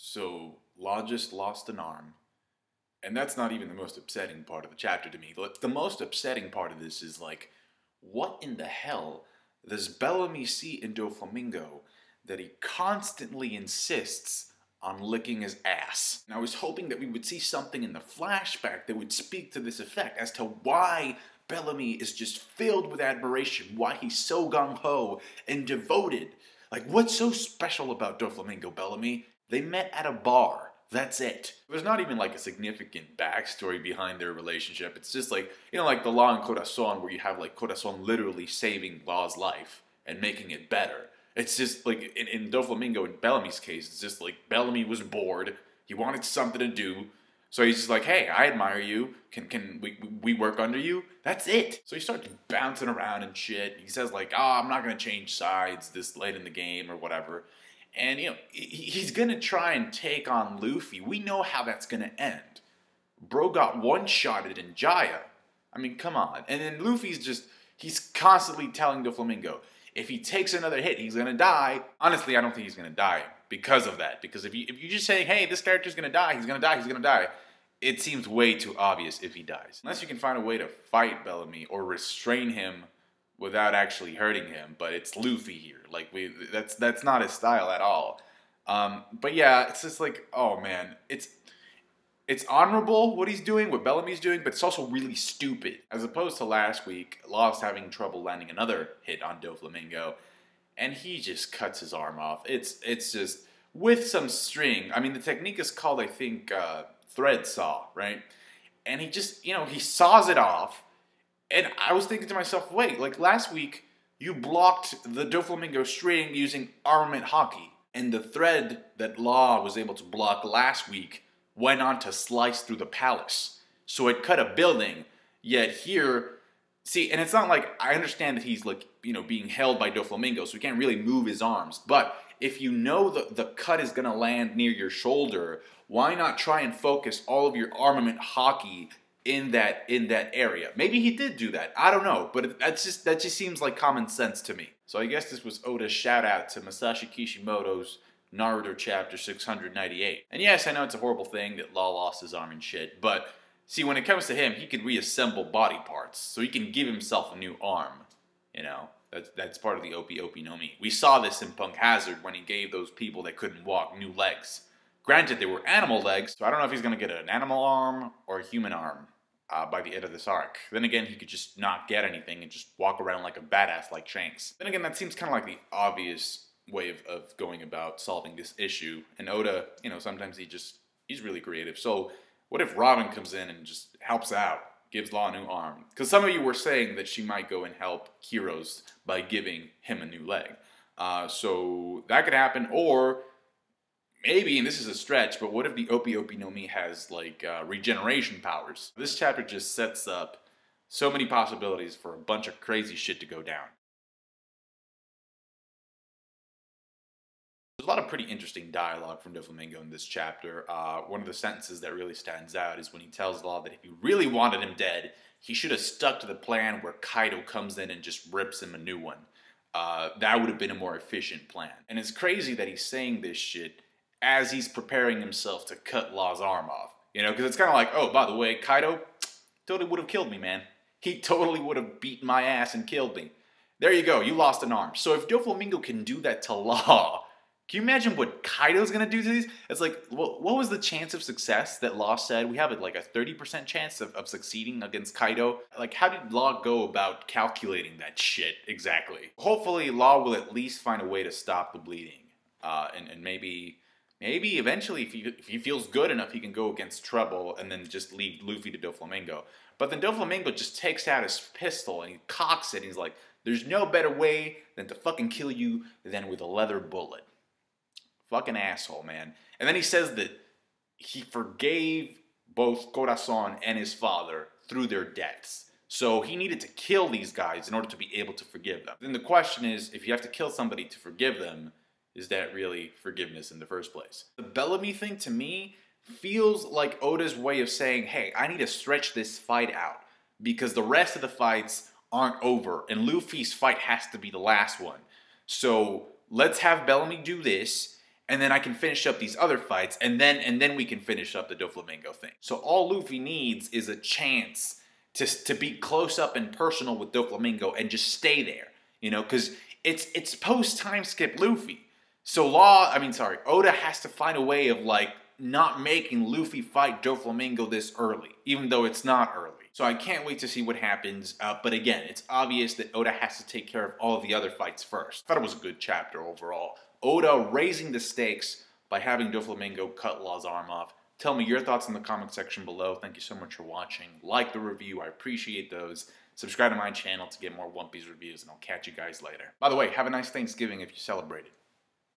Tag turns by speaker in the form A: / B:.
A: So, Law just lost an arm. And that's not even the most upsetting part of the chapter to me. The most upsetting part of this is like, what in the hell does Bellamy see in Doflamingo that he constantly insists on licking his ass? And I was hoping that we would see something in the flashback that would speak to this effect as to why Bellamy is just filled with admiration, why he's so gung-ho and devoted. Like, what's so special about Doflamingo, Bellamy? They met at a bar. That's it. There's not even like a significant backstory behind their relationship. It's just like, you know, like the Law and Corazon, where you have like Corazon literally saving Law's life and making it better. It's just like in Doflamingo and Bellamy's case, it's just like Bellamy was bored. He wanted something to do. So he's just like, hey, I admire you. Can we work under you? That's it. So he starts bouncing around and shit. He says like, oh, I'm not going to change sides this late in the game or whatever. And, you know, he's going to try and take on Luffy. We know how that's going to end. Bro got one-shotted in Jaya. I mean, come on. And then Luffy's just, he's constantly telling Doflamingo, if he takes another hit, he's going to die. Honestly, I don't think he's going to die because of that. Because if you just say, hey, this character's going to die, he's going to die, he's going to die, it seems way too obvious if he dies. Unless you can find a way to fight Bellamy or restrain him without actually hurting him, but it's Luffy here. Like, that's not his style at all. But yeah, it's just like, oh man, it's honorable what he's doing, what Bellamy's doing, but it's also really stupid. As opposed to last week, Law's having trouble landing another hit on Doflamingo, and he just cuts his arm off. It's just with some string. I mean, the technique is called, I think, thread saw, right? And he just, you know, he saws it off. And I was thinking to myself, wait, like last week, you blocked the Doflamingo string using armament hockey. And the thread that Law was able to block last week went on to slice through the palace. So it cut a building. Yet here, see, and it's not like, I understand that he's like, you know, being held by Doflamingo, so he can't really move his arms. But if you know the cut is going to land near your shoulder, why not try and focus all of your armament hockey in that area? Maybe he did do that. I don't know, but that just seems like common sense to me. So I guess this was Oda's shout out to Masashi Kishimoto's Naruto chapter 698. And yes, I know it's a horrible thing that Law lost his arm and shit, but see, when it comes to him, he can reassemble body parts, so he can give himself a new arm. You know, that's part of the Opi no Mi. We saw this in Punk Hazard when he gave those people that couldn't walk new legs. Granted, they were animal legs, so I don't know if he's going to get an animal arm or a human arm by the end of this arc. Then again, he could just not get anything and just walk around like a badass like Shanks. Then again, that seems kind of like the obvious way of going about solving this issue. And Oda, you know, sometimes he's really creative. So what if Robin comes in and just helps out, gives Law a new arm? Because some of you were saying that she might go and help Heroes by giving him a new leg. So that could happen, or maybe, and this is a stretch, but what if the Opi no Mi has, like, regeneration powers? This chapter just sets up so many possibilities for a bunch of crazy shit to go down. There's a lot of pretty interesting dialogue from Doflamingo in this chapter. One of the sentences that really stands out is when he tells Law that if he really wanted him dead, he should have stuck to the plan where Kaido comes in and just rips him a new one. That would have been a more efficient plan. And it's crazy that he's saying this shit as he's preparing himself to cut Law's arm off. You know, because it's kind of like, oh, by the way, Kaido totally would have killed me, man. He totally would have beaten my ass and killed me. There you go, you lost an arm. So if Doflamingo can do that to Law, can you imagine what Kaido's going to do to these? It's like, what was the chance of success that Law said? We have like a 30% chance of succeeding against Kaido. Like, how did Law go about calculating that shit exactly? Hopefully, Law will at least find a way to stop the bleeding. And maybe eventually, if he feels good enough, he can go against Trouble and then just leave Luffy to Doflamingo. But then Doflamingo just takes out his pistol and he cocks it and he's like, there's no better way than to fucking kill you than with a leather bullet. Fucking asshole, man. And then he says that he forgave both Corazon and his father through their deaths. So he needed to kill these guys in order to be able to forgive them. Then the question is, if you have to kill somebody to forgive them, is that really forgiveness in the first place? The Bellamy thing, to me, feels like Oda's way of saying, hey, I need to stretch this fight out because the rest of the fights aren't over, and Luffy's fight has to be the last one. So let's have Bellamy do this, and then I can finish up these other fights, and then we can finish up the Doflamingo thing. So all Luffy needs is a chance to be close up and personal with Doflamingo and just stay there, you know, because it's post time skip Luffy. So Oda has to find a way of like not making Luffy fight Doflamingo this early, even though it's not early. So I can't wait to see what happens, but again, it's obvious that Oda has to take care of all of the other fights first. I thought it was a good chapter overall. Oda raising the stakes by having Doflamingo cut Law's arm off. Tell me your thoughts in the comment section below. Thank you so much for watching. Like the review, I appreciate those. Subscribe to my channel to get more One Piece reviews, and I'll catch you guys later. By the way, have a nice Thanksgiving if you celebrate it.